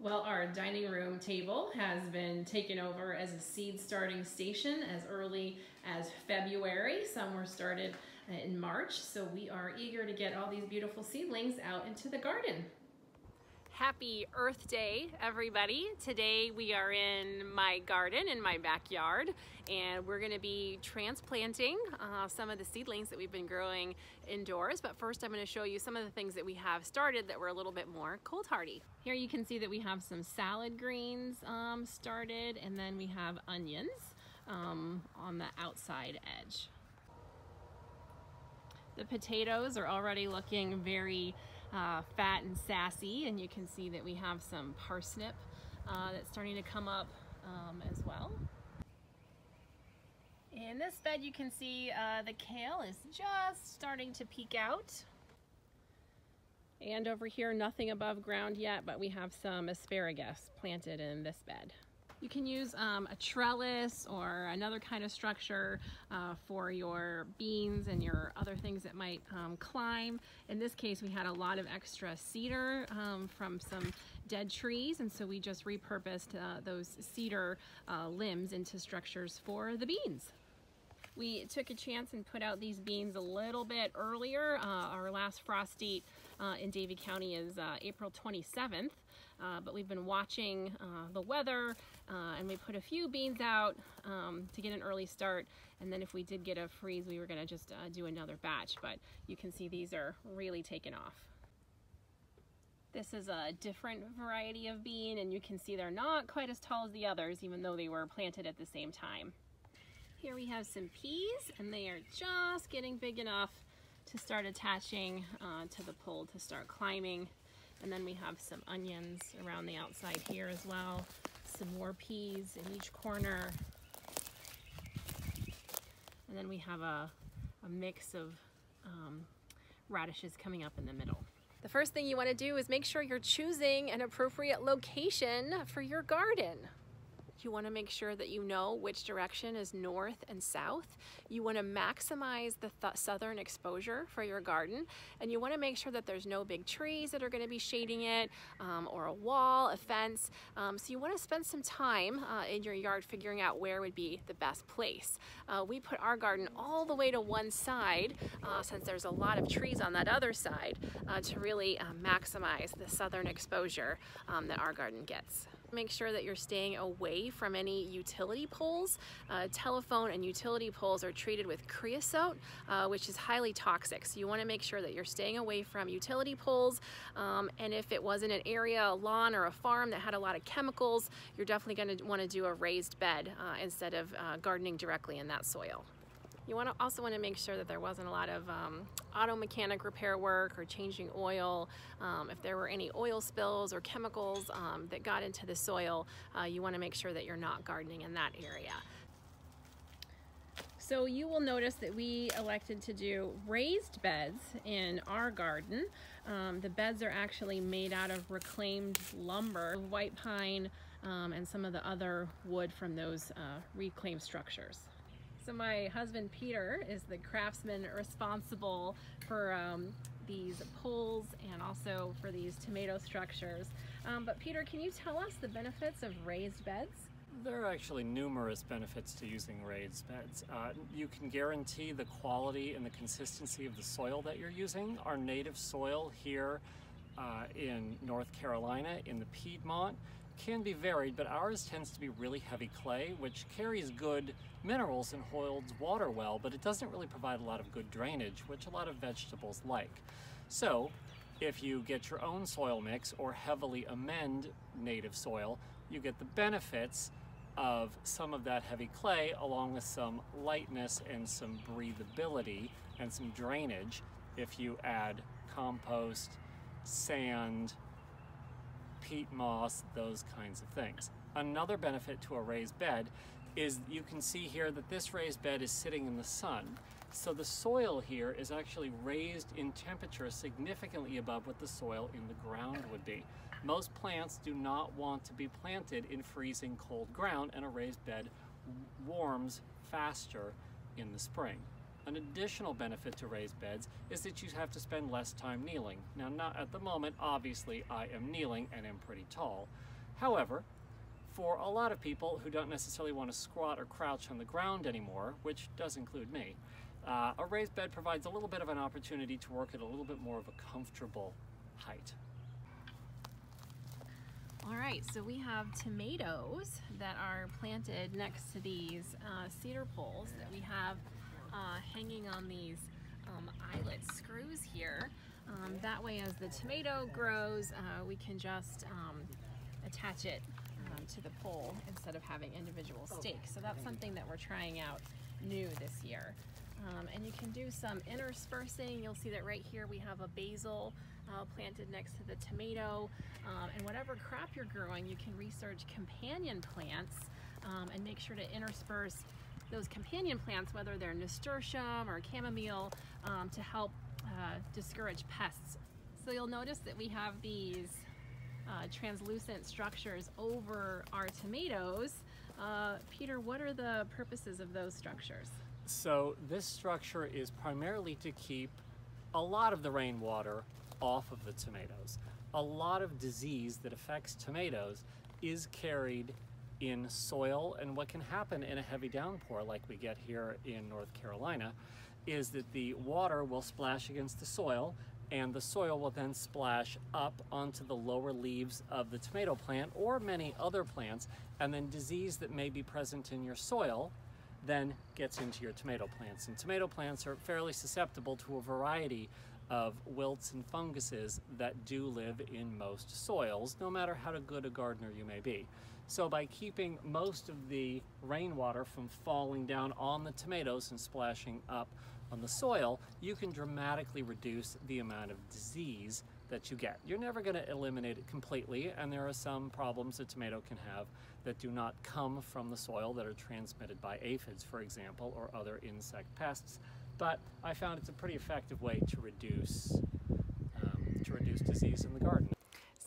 Well, our dining room table has been taken over as a seed starting station as early as February. Some were started in March, so we are eager to get all these beautiful seedlings out into the garden. Happy Earth Day, everybody. Today we are in my garden, in my backyard, and we're gonna be transplanting some of the seedlings that we've been growing indoors. But first I'm gonna show you some of the things that we have started that were a little bit more cold hardy. Here you can see that we have some salad greens started, and then we have onions on the outside edge. The potatoes are already looking very fat and sassy, and you can see that we have some parsnip that's starting to come up as well. In this bed you can see the kale is just starting to peek out. And over here, nothing above ground yet, but we have some asparagus planted in this bed. You can use a trellis or another kind of structure for your beans and your other things that might climb. In this case, we had a lot of extra cedar from some dead trees, and so we just repurposed those cedar limbs into structures for the beans. We took a chance and put out these beans a little bit earlier. Our last frost date in Davie County is April 27th, but we've been watching the weather and we put a few beans out to get an early start, and then if we did get a freeze, we were going to just do another batch, but you can see these are really taken off. This is a different variety of bean, and you can see they're not quite as tall as the others, even though they were planted at the same time. Here we have some peas, and they are just getting big enough to start attaching to the pole to start climbing. And then we have some onions around the outside here as well. Some more peas in each corner. And then we have a mix of radishes coming up in the middle. The first thing you want to do is make sure you're choosing an appropriate location for your garden. You want to make sure that you know which direction is north and south. You want to maximize the southern exposure for your garden, and you want to make sure that there's no big trees that are going to be shading it, or a wall, a fence. So you want to spend some time in your yard figuring out where would be the best place. We put our garden all the way to one side, since there's a lot of trees on that other side, to really maximize the southern exposure that our garden gets. Make sure that you're staying away from any utility poles. Telephone and utility poles are treated with creosote, which is highly toxic. So you want to make sure that you're staying away from utility poles. And if it was in an area, a lawn or a farm that had a lot of chemicals, you're definitely going to want to do a raised bed instead of gardening directly in that soil. You also want to make sure that there wasn't a lot of auto mechanic repair work or changing oil. If there were any oil spills or chemicals that got into the soil, you want to make sure that you're not gardening in that area. So you will notice that we elected to do raised beds in our garden. The beds are actually made out of reclaimed lumber, white pine, and some of the other wood from those reclaimed structures. So my husband Peter is the craftsman responsible for these poles and also for these tomato structures. But Peter, can you tell us the benefits of raised beds? There are actually numerous benefits to using raised beds. You can guarantee the quality and the consistency of the soil that you're using. Our native soil here in North Carolina, in the Piedmont, can be varied, but ours tends to be really heavy clay, which carries good minerals and holds water well, but it doesn't really provide a lot of good drainage, which a lot of vegetables like. So if you get your own soil mix or heavily amend native soil, you get the benefits of some of that heavy clay along with some lightness and some breathability and some drainage if you add compost, sand, peat moss, those kinds of things. Another benefit to a raised bed is you can see here that this raised bed is sitting in the sun. So the soil here is actually raised in temperature significantly above what the soil in the ground would be. Most plants do not want to be planted in freezing cold ground, and a raised bed warms faster in the spring. An additional benefit to raised beds is that you have to spend less time kneeling. Now, not at the moment, obviously I am kneeling and am pretty tall, However, for a lot of people who don't necessarily want to squat or crouch on the ground anymore, which does include me, a raised bed provides a little bit of an opportunity to work at a little bit more of a comfortable height. All right, so we have tomatoes that are planted next to these cedar poles that we have hanging on these eyelet screws here. That way, as the tomato grows, we can just attach it to the pole instead of having individual stakes. So that's something that we're trying out new this year. And you can do some interspersing. You'll see that right here we have a basil planted next to the tomato. And whatever crop you're growing, you can research companion plants and make sure to intersperse those companion plants, whether they're nasturtium or chamomile, to help discourage pests. So you'll notice that we have these translucent structures over our tomatoes. Peter, what are the purposes of those structures? So this structure is primarily to keep a lot of the rainwater off of the tomatoes. A lot of disease that affects tomatoes is carried in soil, and what can happen in a heavy downpour like we get here in North Carolina is that the water will splash against the soil, and the soil will then splash up onto the lower leaves of the tomato plant or many other plants, and then disease that may be present in your soil then gets into your tomato plants. And tomato plants are fairly susceptible to a variety of wilts and funguses that do live in most soils, no matter how good a gardener you may be. So by keeping most of the rainwater from falling down on the tomatoes and splashing up on the soil, you can dramatically reduce the amount of disease that you get. You're never going to eliminate it completely, and there are some problems a tomato can have that do not come from the soil, that are transmitted by aphids, for example, or other insect pests. But I found it's a pretty effective way to reduce disease in the garden.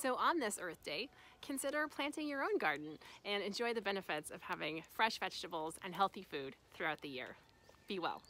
So on this Earth Day, consider planting your own garden and enjoy the benefits of having fresh vegetables and healthy food throughout the year. Be well.